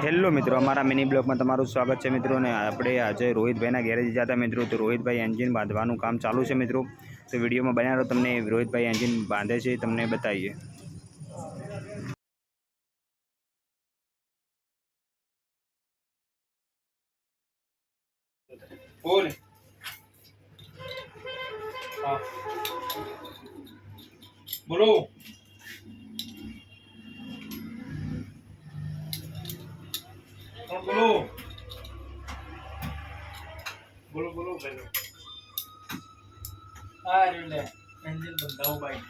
Hello મિત્રો, અમારા mini બ્લોગમાં તમારું સ્વાગત છે મિત્રો. ને આપણે આજે રોહિતભાઈના ગેરેજ જતા મિત્રો, તો રોહિતભાઈ એન્જિન બાંધવાનું કામ ચાલુ છે મિત્રો. તો વિડીયોમાં બન્યા રહો, તમને રોહિતભાઈ એન્જિન બાંધે છે તમને બતાવીએ. બોલ. બોલો. બોલો. બોલો બોલો ભાઈ. આ લે એન્જિન બંધાવું બાઈક.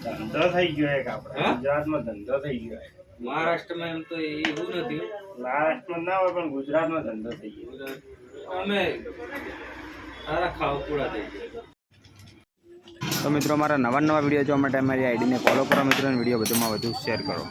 ધંધો થઈ ગયો એક આપણે ગુજરાતમાં ધંધો થઈ ગયો. મહારાષ્ટ્રમાં એમ તો એવું નથી. મહારાષ્ટ્રમાં ના હોય પણ ગુજરાતમાં ધંધો થઈ ગયો. અમે સારા ખાવપુડા થઈ ગયા. તો મિત્રો, અમારા નવા વિડીયો જોવા માટે અમારી આઈડીને ફોલો કરો મિત્રો, અને વિડીયો વધુમાં વધુ શેર કરો.